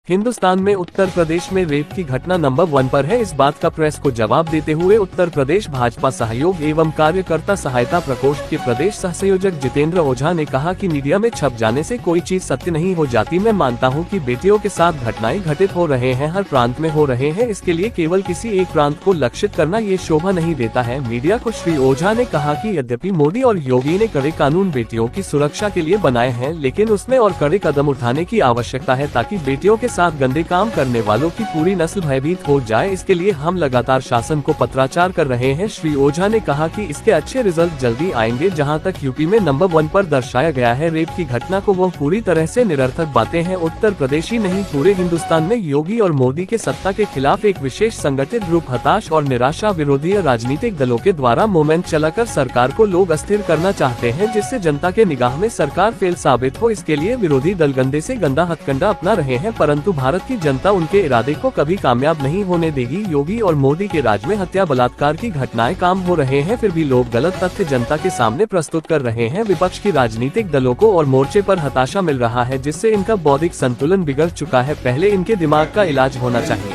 हिंदुस्तान में उत्तर प्रदेश में रेप की घटना नंबर 1 पर है। इस बात का प्रेस को जवाब देते हुए उत्तर प्रदेश भाजपा सहयोग एवं कार्यकर्ता सहायता प्रकोष्ठ के प्रदेश सहसंयोजक जितेंद्र ओझा ने कहा कि मीडिया में छप जाने से कोई चीज सत्य नहीं हो जाती। मैं मानता हूं कि बेटियों के साथ घटनाएं घटित हो रहे हैं, हर प्रांत में हो रहे हैं। इसके लिए केवल किसी एक प्रांत को लक्षित करना ये शोभा नहीं देता है मीडिया को। श्री ओझा ने कहा कि यद्यपि मोदी और योगी ने कड़े कानून बेटियों की सुरक्षा के लिए बनाए हैं, लेकिन उसमें और कड़े कदम उठाने की आवश्यकता है ताकि बेटियों के साथ गंदे काम करने वालों की पूरी नस्ल भयभीत हो जाए। इसके लिए हम लगातार शासन को पत्राचार कर रहे हैं। श्री ओझा ने कहा कि इसके अच्छे रिजल्ट जल्दी आएंगे। जहां तक यूपी में नंबर 1 पर दर्शाया गया है रेप की घटना को, वो पूरी तरह से निरर्थक बातें हैं। उत्तर प्रदेश ही नहीं, पूरे हिंदुस्तान में योगी और मोदी के सत्ता के खिलाफ एक विशेष संगठित ग्रुप हताश और निराशा विरोधी राजनीतिक दलों के द्वारा मूवमेंट चलाकर सरकार को लोग अस्थिर करना चाहते हैं, जिससे जनता के निगाह में सरकार फेल साबित हो। इसके लिए विरोधी दल गंदे से गंदा हथकंडा अपना रहे हैं, परंतु भारत की जनता उनके इरादे को कभी कामयाब नहीं होने देगी। योगी और मोदी के राज में हत्या बलात्कार की घटनाएं काम हो रहे हैं, फिर भी लोग गलत तथ्य जनता के सामने प्रस्तुत कर रहे हैं। विपक्ष की राजनीतिक दलों को और मोर्चे पर हताशा मिल रहा है, जिससे इनका बौद्धिक संतुलन बिगड़ चुका है। पहले इनके दिमाग का इलाज होना चाहिए।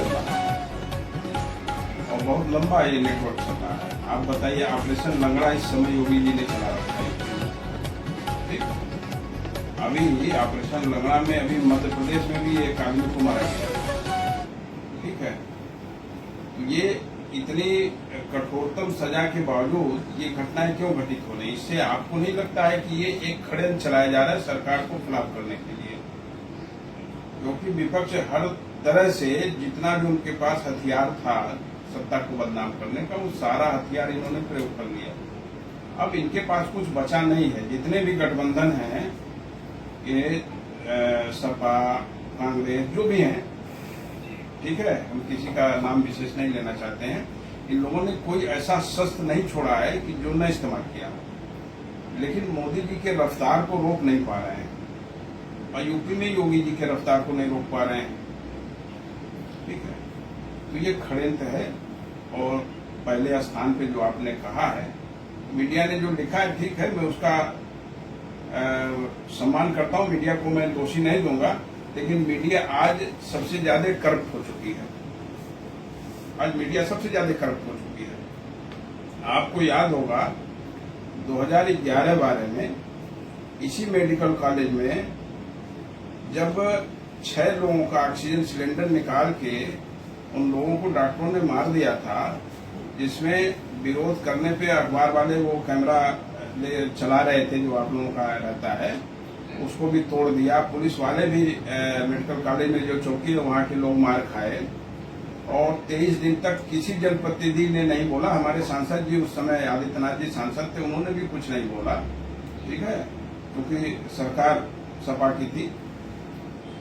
और बहुत लंबा ये नेटवर्क चल रहा है। आप बताइए, ऑपरेशन लंगड़ा इस समय योगी जी ने चला रखा है। अभी ऑपरेशन लंगड़ा में अभी मध्य प्रदेश में भी एक आदमी को मारा गया, ठीक है। ये इतनी कठोरतम सजा के बावजूद ये घटनाएं क्यों घटित हो रही? इससे आपको नहीं लगता है कि ये एक षड्यंत्र चलाया जा रहा है सरकार को खिलाफ करने के लिए? क्योंकि विपक्ष हर तरह से जितना भी उनके पास हथियार था सत्ता को बदनाम करने का, वो सारा हथियार इन्होंने प्रयोग कर लिया। अब इनके पास कुछ बचा नहीं है। जितने भी गठबंधन हैं, ये सपा, कांग्रेस, जो भी हैं, ठीक है, हम किसी का नाम विशेष नहीं लेना चाहते हैं, इन लोगों ने कोई ऐसा शस्त्र नहीं छोड़ा है कि जो न इस्तेमाल किया। लेकिन मोदी जी के रफ्तार को रोक नहीं पा रहे हैं, और यूपी में योगी जी के रफ्तार को नहीं रोक पा रहे हैं, ठीक है। तो ये षड्यंत्र है। और पहले स्थान पे जो आपने कहा है, मीडिया ने जो लिखा है, ठीक है, मैं उसका सम्मान करता हूं। मीडिया को मैं दोषी नहीं दूंगा, लेकिन मीडिया आज सबसे ज्यादा करप्ट हो चुकी है। आज मीडिया सबसे ज्यादा करप्ट हो चुकी है। आपको याद होगा 2011-12 में इसी मेडिकल कॉलेज में जब 6 लोगों का ऑक्सीजन सिलेंडर निकाल के उन लोगों को डॉक्टरों ने मार दिया था, जिसमें विरोध करने पे अखबार वाले वो कैमरा चला रहे थे जो आप लोगों का रहता है, उसको भी तोड़ दिया। पुलिस वाले भी मेडिकल कॉलेज में जो चौकी है वहाँ के लोग मार खाए। और 23 दिन तक किसी जनप्रतिनिधि ने नहीं बोला। हमारे सांसद जी उस समय आदित्यनाथ जी सांसद थे, उन्होंने भी कुछ नहीं बोला, ठीक है, क्योंकि सरकार सपा की थी,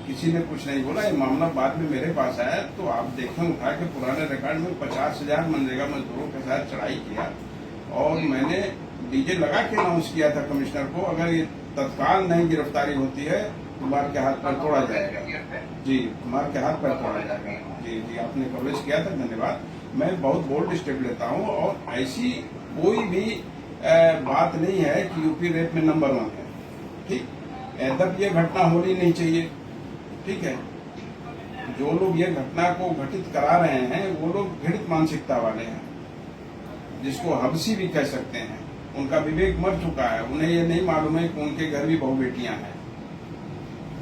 किसी ने कुछ नहीं बोला। ये मामला बाद में मेरे पास आया तो आप देखें, उठा के पुराने रिकॉर्ड में 50,000 मनरेगा मजदूरों के साथ चढ़ाई किया, और मैंने डीजे लगा के अनाउंस किया था कमिश्नर को, अगर ये तत्काल नहीं गिरफ्तारी होती है कुमार के हाथ पर तोड़ा जाएगा। जी, कुमार के हाथ पर तोड़ा जाएगा। जी जी, आपने कवरेज किया था, धन्यवाद। मैं बहुत बोल्ड स्टेप लेता हूँ, और ऐसी कोई भी बात नहीं है कि यूपी रेप में नंबर 1 है, ठीक। तब ये घटना होनी नहीं चाहिए, ठीक है। जो लोग ये घटना को घटित करा रहे हैं वो लोग घृणित मानसिकता वाले हैं, जिसको हबसी भी कह सकते हैं। उनका विवेक मर चुका है। उन्हें ये नहीं मालूम है कि उनके घर भी बहु बेटियां हैं।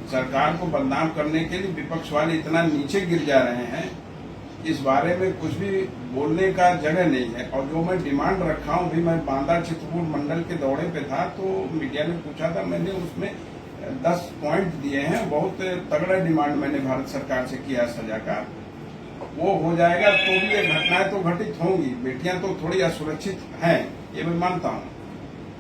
सरकार को बदनाम करने के लिए विपक्ष वाले इतना नीचे गिर जा रहे हैं, इस बारे में कुछ भी बोलने का जगह नहीं है। और जो मैं डिमांड रखा हूं, भी मैं बांदा चित्रकूट मंडल के दौरे पे था, तो मीडिया ने पूछा था, मैंने उसमें 10 पॉइंट दिए हैं। बहुत तगड़ा डिमांड मैंने भारत सरकार से किया सजा का। वो हो जाएगा तो भी ये घटनाएं तो घटित होंगी। बेटियां तो थोड़ी असुरक्षित हैं, ये मैं मानता हूं,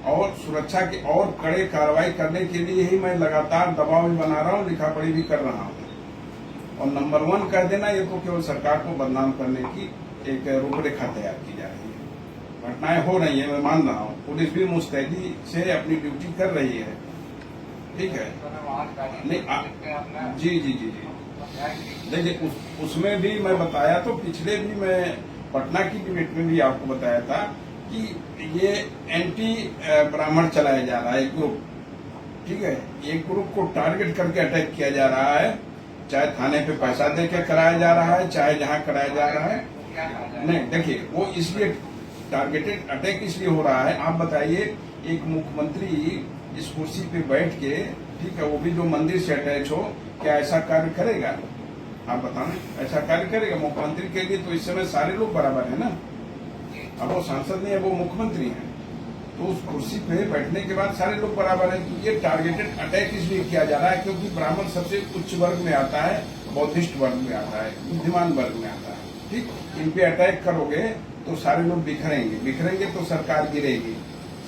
और सुरक्षा की और कड़े कार्रवाई करने के लिए ही मैं लगातार दबाव भी बना रहा हूं, लिखा पढ़ी भी कर रहा हूं। और नंबर 1 कह देना, ये तो केवल सरकार को बदनाम करने की एक रूपरेखा तैयार की जा रही है। घटनाएं हो रही है, मैं मान रहा हूं। पुलिस भी मुस्तैदी से अपनी ड्यूटी कर रही है, ठीक है। नहीं, जी जी जी जी, देखिए उसमें भी मैं बताया, तो पिछले भी मैं पटना की डिबेट में भी आपको बताया था कि ये एंटी ब्राह्मण चलाया जा रहा है एक ग्रुप, ठीक है। एक ग्रुप को टारगेट करके अटैक किया जा रहा है, चाहे थाने पे पैसा दे के कराया जा रहा है, चाहे जहां कराया जा रहा है। नहीं देखिए, वो इसलिए टारगेटेड अटैक इसलिए हो रहा है। आप बताइए, एक मुख्यमंत्री इस कुर्सी पे बैठ के, ठीक है, वो भी जो मंदिर से अटैच हो, क्या ऐसा कार्य करेगा? आप बताना, ऐसा कार्य करेगा? मुख्यमंत्री के लिए तो इस समय सारे लोग बराबर है ना। अब वो सांसद नहीं है, वो मुख्यमंत्री है, तो उस कुर्सी पे बैठने के बाद सारे लोग बराबर है। तो ये टारगेटेड अटैक इसलिए किया जा रहा है क्योंकि ब्राह्मण सबसे उच्च वर्ग में आता है, बौद्धिस्ट वर्ग में आता है, बुद्धिमान वर्ग में आता है। ठीक, इन पे अटैक करोगे तो सारे लोग बिखरेंगे तो सरकार गिरेगी,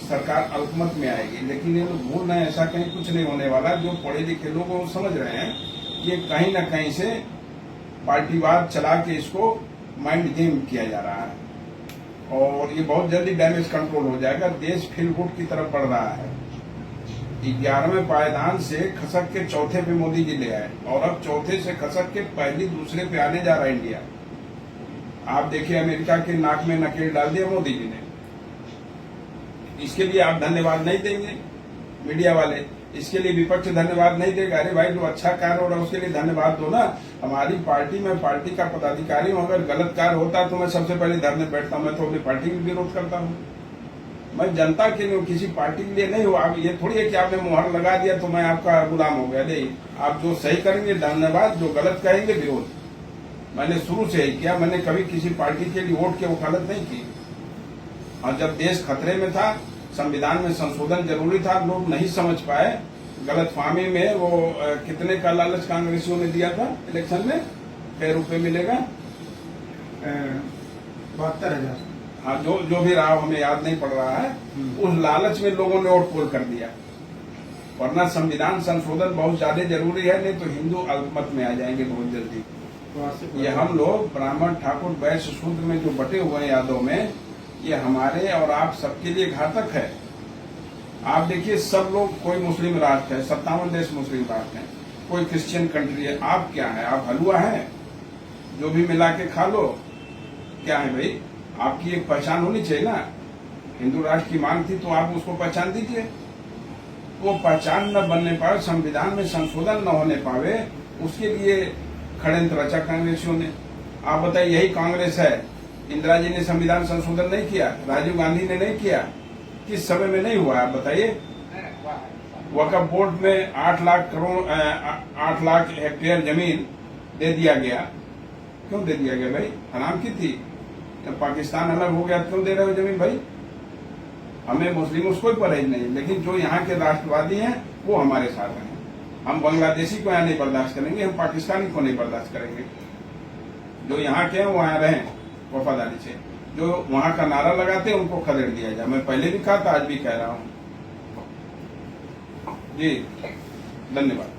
सरकार अल्पमत में आएगी। लेकिन ये लोग भूल रहे हैं, ऐसा कहीं कुछ नहीं होने वाला। जो पढ़े लिखे लोग वो समझ रहे हैं ये कहीं ना कहीं से पार्टीवाद चला के इसको माइंड गेम किया जा रहा है, और ये बहुत जल्दी डैमेज कंट्रोल हो जाएगा। देश फील गुड की तरफ बढ़ रहा है। 11वें पायदान से खसक के चौथे पे मोदी जी ले आए, और अब चौथे से खसक के पहले दूसरे पे आने जा रहा है इंडिया। आप देखिए, अमेरिका के नाक में नकेल डाल दिया मोदी जी ने। इसके लिए आप धन्यवाद नहीं देंगे मीडिया वाले, इसके लिए विपक्ष धन्यवाद नहीं देगा। अरे भाई, जो अच्छा कार्य हो रहा है उसके लिए धन्यवाद दो ना। हमारी पार्टी में पार्टी का पदाधिकारी हूं, अगर गलत कार्य होता है तो मैं सबसे पहले धरने बैठता हूं। मैं तो अपनी पार्टी का विरोध करता हूं, मैं जनता के लिए, किसी पार्टी के लिए नहीं हुआ। अब ये थोड़ी है कि आपने मुहर लगा दिया तो मैं आपका गुलाम हो गया। नहीं, आप जो सही करेंगे धन्यवाद, जो गलत कहेंगे विरोध। मैंने शुरू से ही किया, मैंने कभी किसी पार्टी के लिए वोट की वकालत नहीं की। और जब देश खतरे में था, संविधान में संशोधन जरूरी था, लोग नहीं समझ पाए, गलतफहमी में वो कितने का लालच कांग्रेसियों ने दिया था इलेक्शन में, ₹1 रुपए मिलेगा, 72,000। हाँ, जो भी रहा हमें याद नहीं पड़ रहा है। उस लालच में लोगों ने वोट पोल कर दिया। वरना संविधान संशोधन बहुत ज्यादा जरूरी है, नहीं तो हिंदू अल्पमत में आ जाएंगे बहुत जल्दी। ये हम लोग ब्राह्मण, ठाकुर, वैश्य, शूद्र में जो बटे हुए हैं यादव में, ये हमारे और आप सबके लिए घातक है। आप देखिए, सब लोग, कोई मुस्लिम राष्ट्र है, 57 देश मुस्लिम राष्ट्र हैं, कोई क्रिश्चियन कंट्री है। आप क्या है? आप हलवा है, जो भी मिला के खा लो। क्या है भाई? आपकी एक पहचान होनी चाहिए ना। हिंदू राष्ट्र की मांग थी तो आप उसको पहचान दीजिए। वो पहचान न बनने पावे, संविधान में संशोधन न होने पावे, उसके लिए षड्यंत्र रचा कांग्रेसियों ने। आप बताइए, यही कांग्रेस है, इंदिरा जी ने संविधान संशोधन नहीं किया, राजीव गांधी ने नहीं किया, किस समय में नहीं हुआ? आप बताइए। वक्फ बोर्ड में 8 लाख हेक्टेयर जमीन दे दिया गया। क्यों दे दिया गया भाई? हराम की थी। जब पाकिस्तान अलग हो गया क्यों दे रहे हो जमीन भाई? हमें मुस्लिमों से कोई परहेज नहीं, लेकिन जो यहाँ के राष्ट्रवादी हैं वो हमारे साथ हैं। हम बांग्लादेशी को यहाँ नहीं बर्दाश्त करेंगे, हम पाकिस्तानी को नहीं बर्दाश्त करेंगे। जो यहाँ के हैं वो यहाँ रहें वफादारी से। जो वहाँ का नारा लगाते हैं उनको खदेड़ दिया जाए। मैं पहले भी कहा था, आज भी कह रहा हूँ। जी, धन्यवाद।